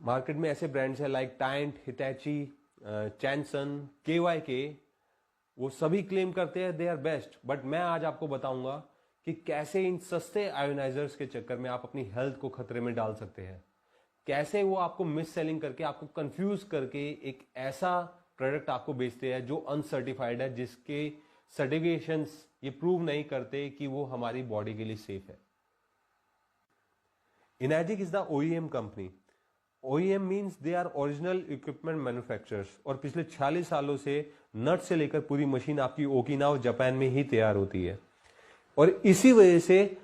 Market में ऐसे brands हैं लाइक टाइंट, हिटैची, चैनसन, KYK, वो सभी क्लेम करते हैं दे आर बेस्ट। बट मैं आज आपको बताऊंगा कि कैसे इन सस्ते आयोनाइजर्स के चक्कर में आप अपनी हेल्थ को खतरे में डाल सकते हैं। कैसे वो आपको मिस सेलिंग करके, आपको कंफ्यूज करके एक ऐसा प्रोडक्ट आपको बेचते हैं जो अनसर्टिफाइड है, जिसके सर्टिफिकेशंस ये प्रूव नहीं करते कि वो हमारी बॉडी के लिए सेफ है। Enagic is the OEM company. OEM means they are original equipment manufacturers, और पिछले 46 सालों से नट से लेकर पूरी मशीन आपकी ओकिनावा जापान में ही तैयार होती है। और इसी वजह से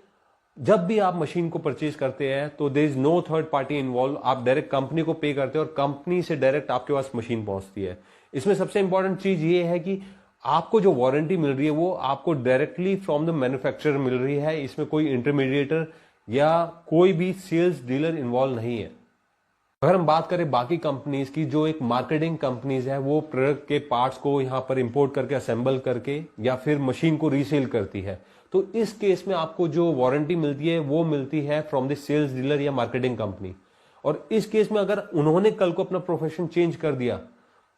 जब भी आप मशीन को परचेज करते हैं तो there is no third party involve. आप डायरेक्ट कंपनी को पे करते हैं और कंपनी से डायरेक्ट आपके पास मशीन पहुंचती है। इसमें सबसे इंपॉर्टेंट चीज ये है कि आपको जो वारंटी मिल रही है वो आपको डायरेक्टली फ्रॉम द मैन्युफैक्चरर मिल रही है। इसमें कोई इंटरमीडिएटर या कोई भी सेल्स डीलर इन्वॉल्व नहीं है। अगर हम बात करें बाकी कंपनीज की, जो एक मार्केटिंग कंपनीज है, वो प्रोडक्ट के पार्ट्स को यहां पर इंपोर्ट करके असेंबल करके या फिर मशीन को रीसेल करती है, तो इस केस में आपको जो वारंटी मिलती है वो मिलती है फ्रॉम द सेल्स डीलर या मार्केटिंग कंपनी। और इस केस में अगर उन्होंने कल को अपना प्रोफेशन चेंज कर दिया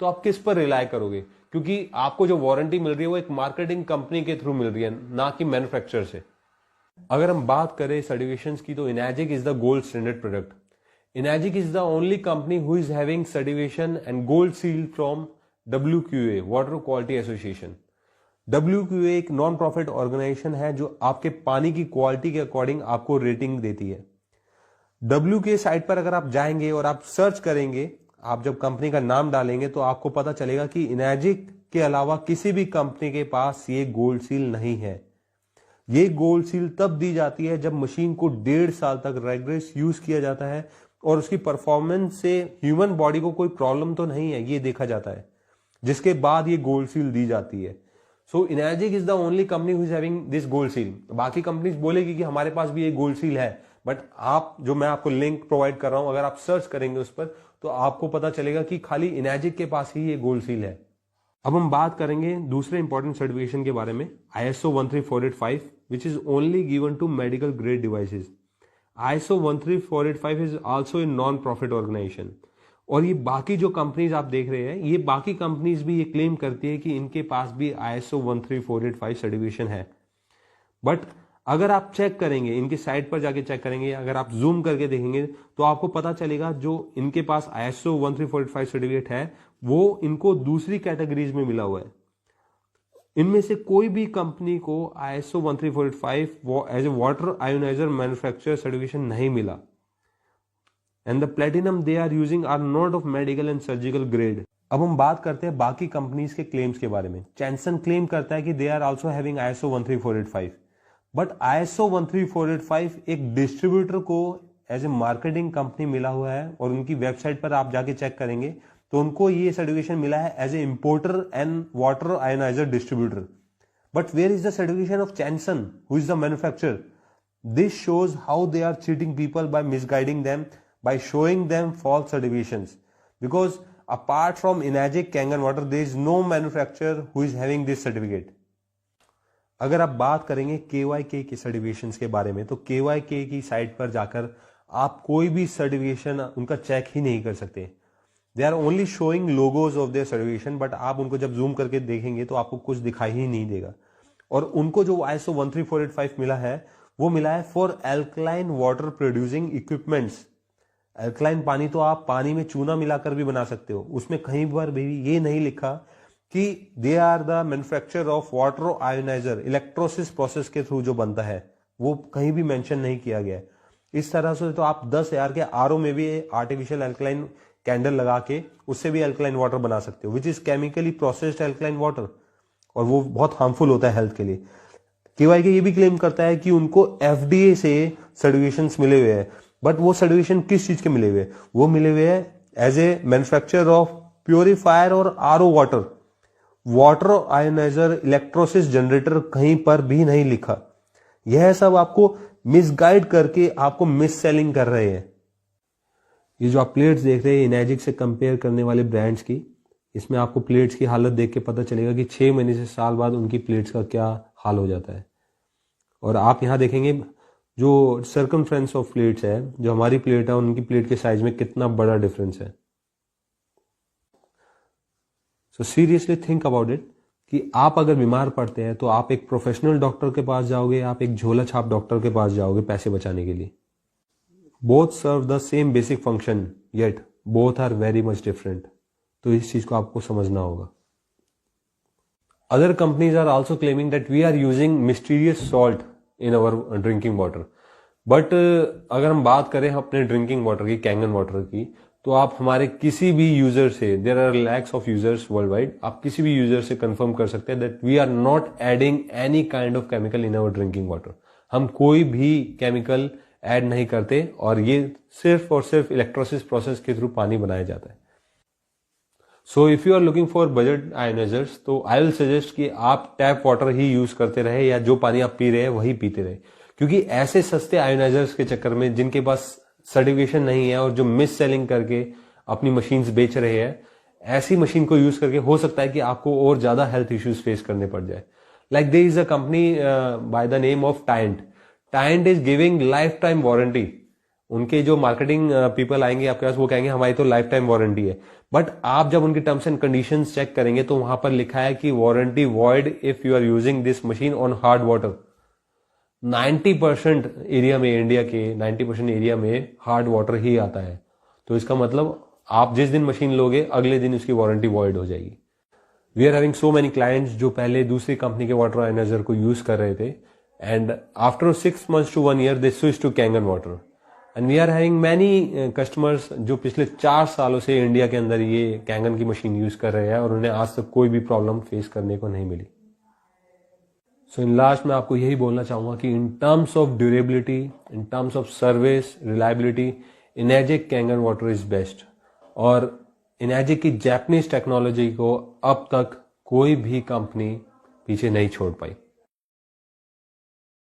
तो आप किस पर रिलाय करोगे? क्योंकि आपको जो वारंटी मिल रही है वो एक मार्केटिंग कंपनी के थ्रू मिल रही है, ना कि मैन्युफैक्चरर से। अगर हम बात करें सर्टिफिकेशंस की, तो Enagic is the gold standard product. Enagic is the only company who is having certification and gold seal from WQA, water quality association. WQA एक नॉन प्रॉफिट ऑर्गेनाइजेशन है जो आपके पानी की क्वालिटी के अकॉर्डिंग आपको रेटिंग देती है। WQA साइट पर अगर आप जाएंगे और आप सर्च करेंगे, आप जब कंपनी का नाम डालेंगे तो आपको पता चलेगा कि इनर्जिक के अलावा किसी भी कंपनी के पास ये गोल्ड सील नहीं है। ये गोल्ड सील तब दी जाती है जब मशीन को 1.5 साल तक रेगुलर यूज किया जाता है और उसकी परफॉर्मेंस से ह्यूमन बॉडी को कोई प्रॉब्लम तो नहीं है, ये देखा जाता है, जिसके बाद ये गोल्ड सील दी जाती है। So Enagic is the only company who is having this gold seal. बाकी कंपनीज बोलेगी कि हमारे पास भी ये गोल्ड सील है, बट आप, जो मैं आपको लिंक प्रोवाइड कर रहा हूं, अगर आप सर्च करेंगे उस पर तो आपको पता चलेगा कि खाली इनर्जिक के पास ही ये गोल्ड सील है। अब हम बात करेंगे दूसरे इंपॉर्टेंट सर्टिफिकेशन के बारे में, ISO 13485, which is only given to medical grade devices. ISO 13485 is also a non profit organisation. और ये बाकी जो कंपनीज आप देख रहे हैं, ये बाकी कंपनीज भी ये क्लेम करती है कि इनके पास भी ISO 13485 सर्टिफिकेशन है। बट अगर आप चेक करेंगे, इनकी साइट पर जाके चेक करेंगे, अगर आप जूम करके देखेंगे तो आपको पता चलेगा जो इनके पास ISO 13485 सर्टिफिकेट है वो इनको दूसरी कैटेगरीज में मिला हुआ है। इनमें से कोई भी कंपनी को ISO 13485 as a water ioniser manufacturer certification नहीं मिला। And the platinum they are using are not of medical and surgical grade. अब हम बात करते हैं बाकी कंपनीज के क्लेम्स के बारे में। चैनसन क्लेम करता है कि they are also having ISO 13485, but ISO 13485 एक डिस्ट्रीब्यूटर को एज ए मार्केटिंग कंपनी मिला हुआ है, और उनकी वेबसाइट पर आप जाके चेक करेंगे तो उनको ये सर्टिफिकेशन मिला है as a importer and water ionizer distributor. But where is the certification of Chanson who is the manufacturer? This shows how they are cheating people by misguiding them, by showing them false certifications, because apart from Energic, Kangen Water, there is no manufacturer who is having this certificate. अगर आप बात करेंगे KYK के certifications के बारे में, तो KYK की साइट पर जाकर आप कोई भी सर्टिफिकेशन उनका चेक ही नहीं कर सकते। They are only showing logos of their certification, but आप उनको जब जूम करके देखेंगे तो आपको कुछ दिखाई ही नहीं देगा। और उनको जो ISO 13485 मिला है वो मिला है for alkaline water producing equipments. Alkaline पानी तो आप पानी में चूना मिलाकर भी बना सकते हो, उसमें कहीं पर भी ये नहीं लिखा कि they are the manufacturer of water ionizer. Electrolysis process के थ्रू जो बनता है वो कहीं भी मेंशन नहीं किया गया है। इस तरह से तो आप 10,000 के RO में भी आर्टिफिशियल एल्कलाइन कैंडल लगा के उससे भी एल्कलाइन वाटर बना सकते हो, which is chemically processed alkaline water, और वो बहुत हार्मफुल होता है हेल्थ के लिए। KYK ये भी क्लेम करता है कि उनको FDA से सर्टिफिकेशंस मिले हुए हैं, बट वो सर्टिफिकेशन किस चीज के मिले हुए? वो मिले हुए हैं as a manufacturer of purifier और RO water. Water ionizer, electrolysis generator कहीं पर भी नहीं लिखा। यह सब आपको मिसगाइड करके आपको मिस सेलिंग कर रहे हैं। ये जो आप प्लेट्स देख रहे हैं इनर्जिक से कंपेयर करने वाले ब्रांड्स की, इसमें आपको प्लेट्स की हालत देख के पता चलेगा कि 6 महीने से साल बाद उनकी प्लेट्स का क्या हाल हो जाता है। और आप यहां देखेंगे जो सर्कमफ्रेंस ऑफ प्लेट्स है, जो हमारी प्लेट है उनकी प्लेट के साइज में कितना बड़ा डिफरेंस है। So seriously think about it कि आप अगर बीमार पड़ते हैं तो आप एक प्रोफेशनल डॉक्टर के पास जाओगे, आप एक झोला छाप डॉक्टर के पास जाओगे पैसे बचाने के लिए। Both serve the same basic function yet both are very much different. तो इस चीज को आपको समझना होगा। Other companies are also claiming that we are using mysterious salt in our drinking water, but अगर हम बात करें अपने ड्रिंकिंग वाटर की, कैंगन वाटर की, तो आप हमारे किसी भी यूजर से, there are lakhs of users world wide, आप किसी भी यूजर से कंफर्म कर सकते हैं that we are not adding any kind of chemical in our drinking water. हम कोई भी केमिकल ऐड नहीं करते और ये सिर्फ और सिर्फ इलेक्ट्रोलिसिस प्रोसेस के थ्रू पानी बनाया जाता है। So if you are looking for budget ionizers तो आई विल सजेस्ट कि आप टैप वाटर ही यूज करते रहे या जो पानी आप पी रहे हैं वही पीते रहे, क्योंकि ऐसे सस्ते आयोनाइजर्स के चक्कर में जिनके पास सर्टिफिकेशन नहीं है और जो मिस सेलिंग करके अपनी मशीन्स बेच रहे हैं, ऐसी मशीन को यूज करके हो सकता है कि आपको और ज्यादा हेल्थ इश्यूज फेस करने पड़ जाए। Like there is a company by the name of Tyent. Tyent is giving life time warranty. उनके जो मार्केटिंग पीपल आएंगे आपके पास वो कहेंगे हमारी तो लाइफ टाइम वारंटी है, बट आप जब उनकी टर्म्स एंड कंडीशंस चेक करेंगे तो वहां पर लिखा है कि warranty void if you are using this machine on hard water. 90% area में, इंडिया के 90% एरिया में हार्ड वाटर ही आता है। तो इसका मतलब आप जिस दिन मशीन लोगे अगले दिन उसकी वारंटी वॉइड हो जाएगी। We are having so many clients जो पहले दूसरी कंपनी के वाटर आयोनाइजर को यूज कर रहे थे and after 6 months to 1 year they switch to Kangen water. And we are having many customers जो पिछले 4 सालों से इंडिया के अंदर ये कैंगन की मशीन यूज कर रहे हैं और उन्हें आज तक कोई भी प्रॉब्लम फेस करने को नहीं मिली। सो इन लास्ट मैं आपको यही बोलना चाहूंगा कि in terms of durability, in terms of service, reliability, Enagic Kangen water is best. और इनर्जिक की जापानीज टेक्नोलॉजी को अब तक कोई भी कंपनी पीछे नहीं छोड़ पाई।